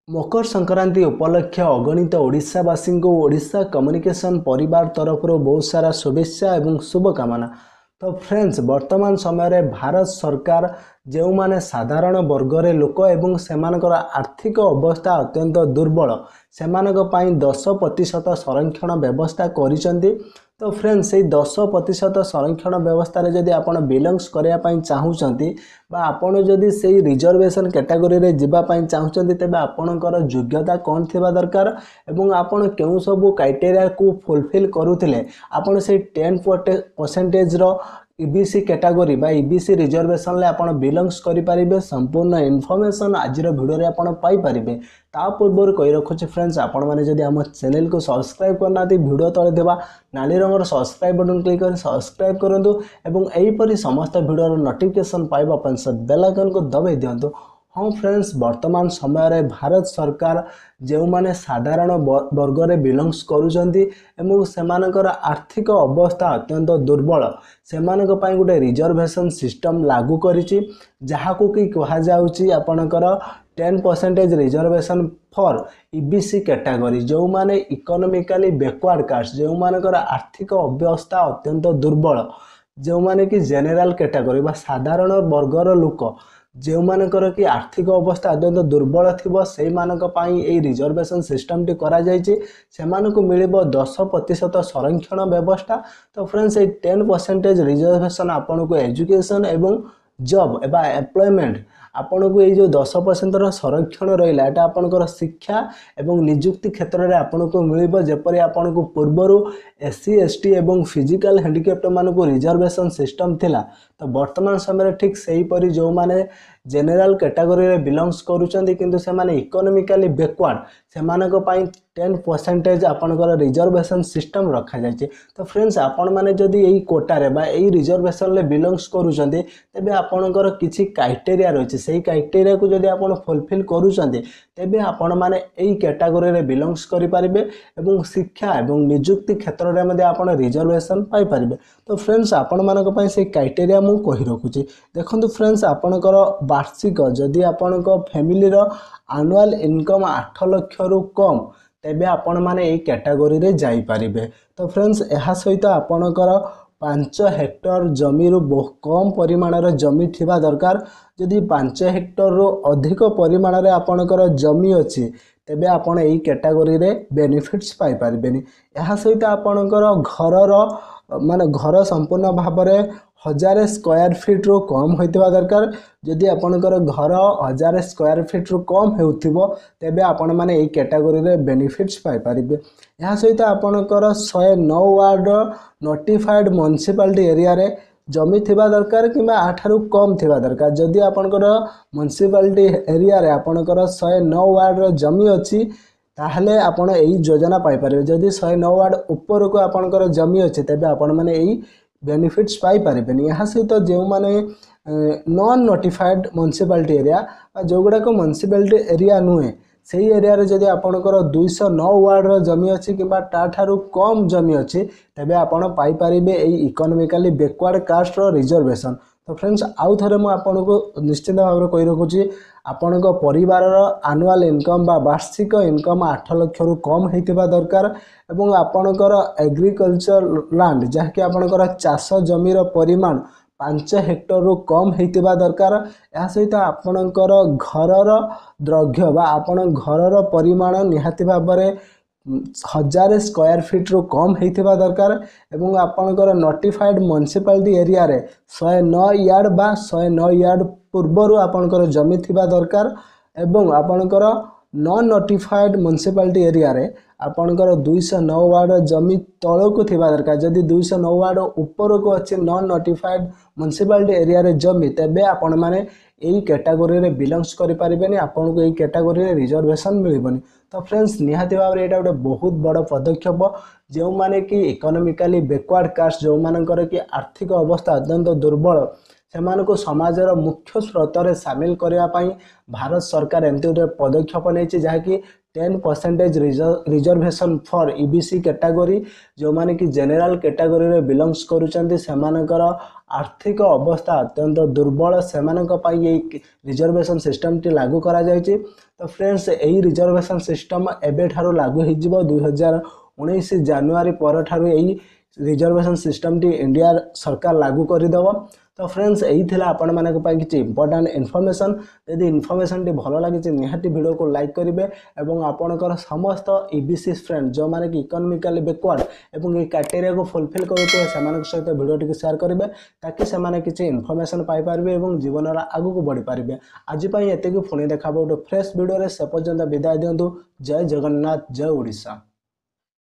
मकर संक्रांति उपलक्ष्य अगणित ओडिशावासी को ओडिशा कम्युनिकेशन परिवार तरफ बहुत सारा शुभेच्छा एवं शुभकामना। तो फ्रेंड्स वर्तमान समय भारत सरकार जो माने साधारण वर्गर लोक एवं सेमानकर आर्थिक अवस्था अत्यंत दुर्बल से 10% संरक्षण व्यवस्था करिसेंती। तो फ्रेंड्स से 10% संरक्षण व्यवस्था रे जदि आपण बिलोंग्स करिया पई चाहुचंती बा आपण जदि से रिजर्वेशन कैटेगरी रे जिबा पई चाहुचंती तेबे आपणकर योग्यता कोन थिबा दरकार एवं आपण केउ सब क्राइटेरिया को फुलफिल करूथिले आपण से 10% रो ईबीसी कैटेगरी बा ईबीसी रिजर्वेशन ले आपण बिलोंग्स करि परिबे। संपूर्ण इन्फॉर्मेशन आज वीडियो रे आपण पाई परिबे। ता पूर्व कही रखुचे फ्रेंड्स आपण माने जदि हम चैनल को सब्सक्राइब करना वीडियो तले देबा नाली रंगर सब्सक्राइब बटन क्लिक कर सब्सक्राइब करंतु एवं एही परि समस्त वीडियो रो नोटिफिकेशन पाइबा पन बेल आइकन को दबाई दियंतु। हाँ फ्रेंड्स वर्तमान समय भारत सरकार जो माने साधारण वर्ग रे बिलोंग्स करुचंती एवं सेमानकर आर्थिक अवस्था अत्यंत दुर्बल सेमानक पई गोटे रिजर्वेशन सिस्टम लागू करिछि जहाकू कि कहा जाउछि आपनकर 10% रिजर्वेशन फॉर ईबीसी कैटेगरी जो माने इकोनॉमिकली बैकवर्ड कास्ट जो मानकर आर्थिक अवस्था अत्यंत दुर्बल जो माने कि जनरल कैटेगरी बा साधारण वर्गर लोक जो मानकर कि आर्थिक अवस्था अत्यंत दुर्बल थिबो से मानक पई ए रिजर्वेशन सिस्टम टी करा जायछि सेमानकु मिलिबो 10% संरक्षण व्यवस्था। तो फ्रेंड्स ए 10% रिजर्वेशन आपनको एजुकेशन एवं जॉब एबा एम्प्लॉयमेंट आपन को ये जो 10% संरक्षण रहा है आपनकर शिक्षा एवं निजुक्ति क्षेत्र में आपन को मिल जपरी आपन को पूर्वर एससी एसटी एवं फिजिकल हैंडिकैप्ट मान को रिजर्वेशन सिस्टम थिला। तो वर्तमान समय ठीक सही परी जो माने जनरल कैटेगरी रे बिलोंग्स करूचंती किंतु से माने इकोनॉमिकली बैकवर्ड से मानक पई 10% आपनकर रिजर्वेशन सिस्टम रखा जायछि। तो फ्रेंड्स आपण माने जदि एई कोटा रे बा एई रिजर्वेशन ले बिलोंग्स करूचंती तेबे आपनकर किछि क्राइटेरिया रहिछि सेही क्राइटेरिया को जदि आपण फुलफिल करूचंती तेबे आपण माने एई कैटेगरी रे बिलोंग्स करि परिबे एवं शिक्षा एवं निजुक्ति क्षेत्र रे मध्ये आपण रिजर्वेशन पाई परिबे। तो फ्रेंड्स आपण मानक पई से क्राइटेरिया मु कहि रखुछि देखंतु फ्रेंड्स आपनकर वार्षिक जदि आपनकर फैमिली रो एनुअल इनकम 8 लाख रु कम तेबे आपण माने एई कैटेगरी रे जाई परिबे। तो फ्रेंड्स एहा सहित आपनकर 5 हेक्टर जमी रु बहुत कम परिमाण रे जमी थिबा दरकार जदि 5 हेक्टर रु अधिक परिमाण रे आपनकर जमी अछि तेबे आपण एई कैटेगरी रे बेनिफिट्स पाई परिबेनी। एहा सहित आपनकर घर रो माने घर संपूर्ण भाव में 1000 स्क्वायर फीट रो कम होइतबा दरकार जदि आपनकर घर 1000 स्क्वायर फीट रो कम हेउथिबो तेबे आपण माने एई कैटेगरी रे बेनिफिट्स पाई परिबे। एहा सहित आपनकर 109 वार्ड नोटिफाइड म्युनिसिपालिटी एरिया रे जमी थिबा दरकार किबा 8 रु कम थिबा दरकार जदि आपनकर म्युनिसिपालिटी एरिया रे आपनकर 109 वार्ड रो जमी अछि ताहले आपण एई योजना पाई परिबे। जदि 109 वार्ड ऊपर को आपनकर जमी अछि तेबे आपण माने एई बेनिफिट्स पाई परिबेनी। यहाँ सहित जो माने नॉन नोटिफाइड म्युनिसिपालिटी एरिया जो गुड़ा को म्युनिसिपालिटी एरिया नुहे सही एरिया रे जदि आपनकर 209 वार्ड रो जमी अछि किबा ताठारु कम जमी अछि तेबे आपण पाई परिबे एई इकोनॉमिकली बैकवर्ड कास्ट रो रिजर्वेशन। तो फ्रेंड्स आउ थरे मु आपनको निश्चित भाव में कहि रखुछि आपनक परिवार रो एनुअल इनकम बा वार्षिक इनकम 8 लाख रु कम हेतिबा दरकार एवं आपनकर एग्रीकल्चर लैंड जहाँकि आपनकर चाष जमी रो परिमाण 5 हेक्टर रु कम हेतिबा दरकार। या सहित आपनकर घर रो द्रव्य बा आपन घर रो परिमाण निहाती भाव में 1000 स्क्वायर फीट रो कम हेतिबा दरकार एवं आपनकर नोटिफाइड म्युनिसिपालिटी एरिया रे 109 यार्ड बा 109 यार्ड पूर्वरु आपनकर जमी थिबा दरकार एवं आपनकर नॉन नोटिफाइड म्युनिसिपालिटी एरिया रे आपनकर 209 वार्ड जमी तळ को थिबा दरकार जदि 209 वार्ड ऊपर को अछि नॉन नोटिफाइड म्युनिसिपालिटी एरिया रे जमी तेबे आपण माने एई कैटेगरी रे बिलोंग्स करि परिबेनी आपन को एई कैटेगरी रे रिजर्वेशन मिलिबनी। तो फ्रेंड्स निहाती भाव एटा गोटे बहुत बड़ पदक्षेप जो माने कि इकोनॉमिकली बैकवर्ड कास्ट जो मानकर कि आर्थिक अवस्था अत्यंत दुर्बल ସେମାନଙ୍କୁ ସମାଜର ମୁଖ୍ୟ ସ୍ରୋତରେ ସାମିଲ କରିବା ପାଇଁ ଭାରତ ସରକାର ଏମିତି ଗୋଟେ ପଦକ୍ଷେପ ନେଇଛି ଯାହାକି 10% ରିଜର୍ଭେସନ୍ ଫର୍ EBC କ୍ୟାଟାଗୋରୀ ଯେଉଁମାନେ କି ଜେନେରାଲ କ୍ୟାଟାଗୋରୀରେ ବିଲଙ୍ଗସ୍ କରୁଛନ୍ତି ସେମାନଙ୍କର ଆର୍ଥିକ ଅବସ୍ଥା ଅତ୍ୟନ୍ତ ଦୁର୍ବଳ ସେମାନଙ୍କ ପାଇଁ ଏଇ ରିଜର୍ଭେସନ୍ ସିଷ୍ଟମଟି ଲାଗୁ କରାଯାଇଛି। ତ ଫ୍ରେଣ୍ଡସ୍ ଏହି ରିଜର୍ଭେସନ୍ ସିଷ୍ଟମ ଏବେଠାରୁ ଲାଗୁ ହୋଇଯିବ 2019 ଜାନୁଆରୀ ପରଠାରୁ ଏହି ରିଜର୍ଭେସନ୍ ସିଷ୍ଟମଟି ଇଣ୍ଡିଆ ସରକାର ଲାଗୁ କରିଦେବ। तो फ्रेंड्स यही थिला आपण मानक पई किछि इंपोर्टेंट इनफॉरमेशन यदि इनफॉरमेशन टी भलो लागिछि निहाती वीडियो को लाइक करिवे एवं आपणकर समस्त EBC फ्रेंड जो माने कि इकोनॉमिकली बैकवर्ड एवं ए क्राइटेरिया को फुलफिल करथि सेमानक सहित वीडियो टी शेयर करिवे ताकि सेमाने किछि इनफॉरमेशन पाई पारबे एवं जीवन रा आगु को बढ़ी पारबे। आज पई एते कि पुणी देखाबो फ्रेश वीडियो रे से पर्यंत विदाय दियंतु। जय जगन्नाथ जय ओडिशा।